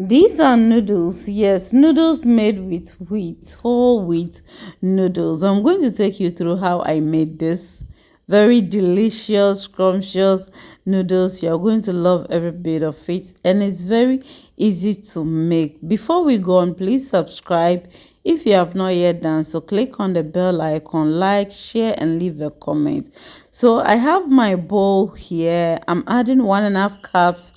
These are noodles. Yes, noodles made with wheat, whole wheat noodles. I'm going to take you through how I made this very delicious, scrumptious noodles. You're going to love every bit of it, and it's very easy to make. Before we go on, please subscribe if you have not yet done so. Click on the bell icon, like, share, and leave a comment. So I have my bowl here. I'm adding 1.5 cups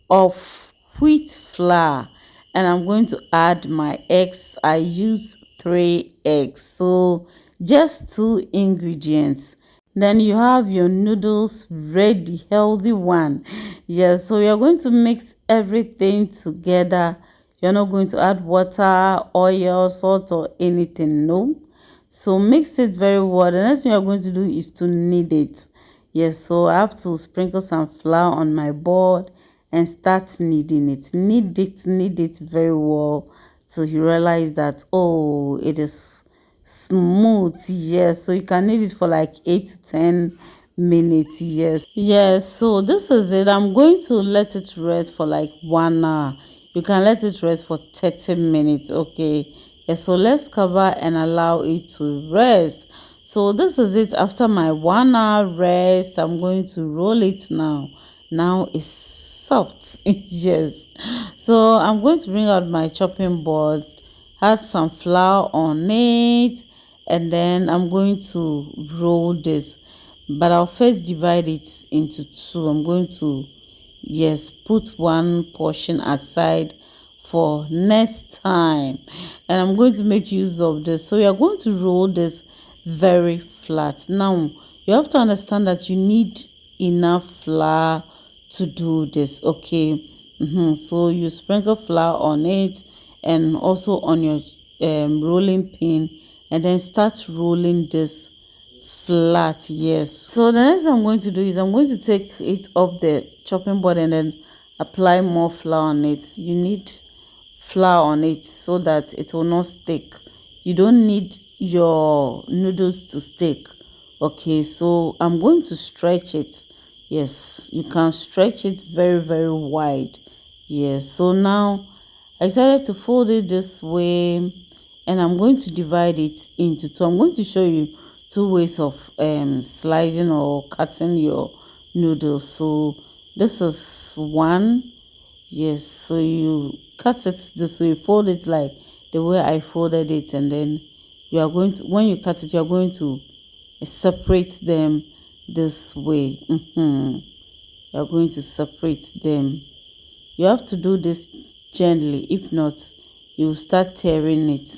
of wheat flour, and I'm going to add my eggs. I use 3 eggs, so just 2 ingredients. Then you have your noodles ready, healthy one. Yes, so you're going to mix everything together. You're not going to add water, oil, salt, or anything. No. So mix it very well. The next thing you're going to do is to knead it. Yes, so I have to sprinkle some flour on my board and start kneading it. Knead it very well till you realize that, oh, it is smooth. Yes, so you can knead it for like 8 to 10 minutes. Yes, so this is it. I'm going to let it rest for like 1 hour. You can let it rest for 30 minutes. Okay, yes, so let's cover and allow it to rest. So this is it. After my 1 hour rest, I'm going to roll it now it's soft. Yes, so I'm going to bring out my chopping board, add some flour on it, and then I'm going to roll this, but I'll first divide it into two. I'm going to, yes, put one portion aside for next time, and I'm going to make use of this. So we are going to roll this very flat. Now you have to understand that you need enough flour to do this. Okay. So you sprinkle flour on it and also on your rolling pin, and then start rolling this flat. Yes, so the next thing I'm going to do is I'm going to take it off the chopping board and then apply more flour on it. You need flour on it so that it will not stick. You don't need your noodles to stick. Okay, so I'm going to stretch it. Yes, you can stretch it very wide. Yes, so now I decided to fold it this way, and I'm going to divide it into two. I'm going to show you two ways of slicing or cutting your noodles. So this is one. Yes, so you cut it this way, fold it like the way I folded it, and then you are going to, when you cut it, you are going to separate them this way. You are going to separate them. You have to do this gently, if not you will start tearing it.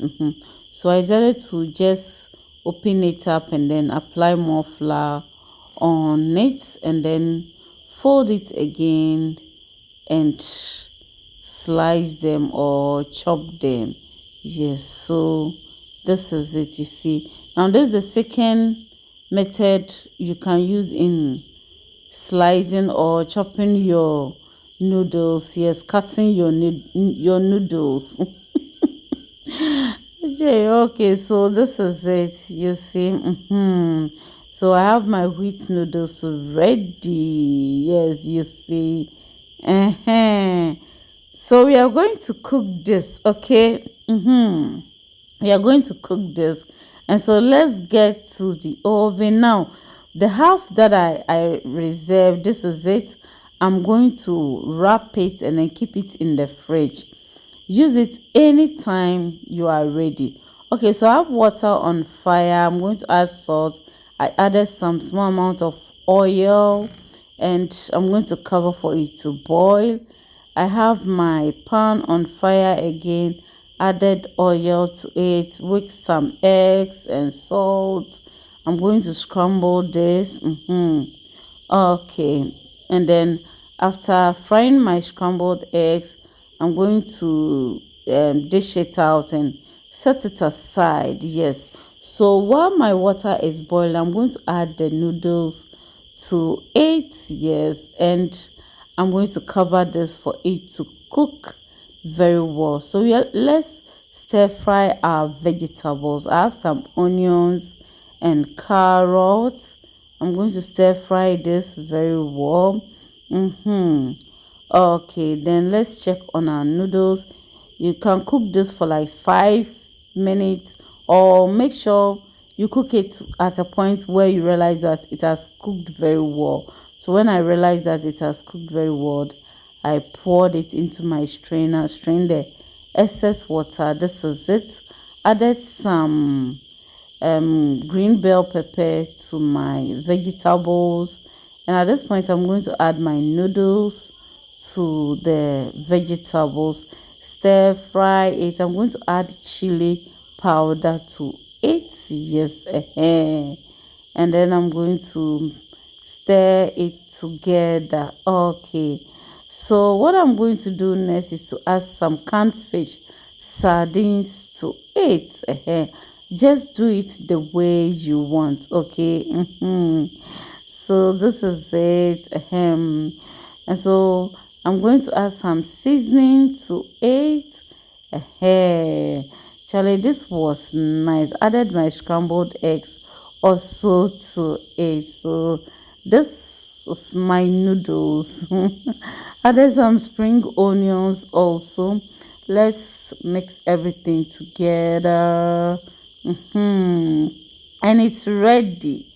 So I decided to just open it up and then apply more flour on it, and then fold it again and slice them or chop them. Yes, so this is it. You see, now this is the second method you can use in slicing or chopping your noodles. Yes, cutting your noodles. Okay, so this is it. You see, so I have my wheat noodles ready. Yes, you see. So we are going to cook this. Okay. We are going to cook this, and so let's get to the oven now. The half that I reserved, this is it. I'm going to wrap it and then keep it in the fridge. Use it anytime you are ready. Okay, so I have water on fire. I'm going to add salt. I added some small amount of oil, and I'm going to cover for it to boil. I have my pan on fire again, added oil to it with some eggs and salt. I'm going to scramble this. Okay, and then after frying my scrambled eggs, I'm going to dish it out and set it aside. Yes, so while my water is boiling, I'm going to add the noodles to it. Yes, and I'm going to cover this for it to cook very well. So let's stir fry our vegetables. I have some onions and carrots. I'm going to stir fry this very well. Okay, then let's check on our noodles. You can cook this for like 5 minutes, or make sure you cook it at a point where you realize that it has cooked very well. So when I realized that it has cooked very well, I poured it into my strainer, strained the excess water. This is it. Added some green bell pepper to my vegetables, and at this point I'm going to add my noodles to the vegetables, stir fry it. I'm going to add chili powder to it, yes, and then I'm going to stir it together. Okay, so what I'm going to do next is to add some canned fish, sardines to it. Just do it the way you want, okay. So this is it. And so I'm going to add some seasoning to it. Charlie, this was nice. Added my scrambled eggs also to it. So this is my noodles. Added some spring onions also. Let's mix everything together. And it's ready.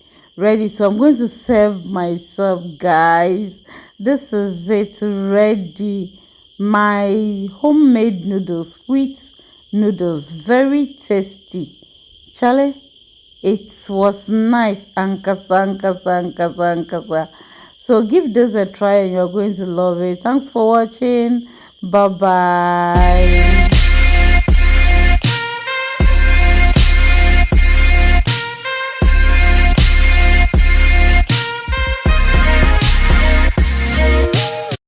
So I'm going to serve myself, guys. This is it, ready. My homemade noodles, wheat noodles, very tasty. Charlie, it was nice. Ankasa. So give this a try and you're going to love it. Thanks for watching. Bye bye.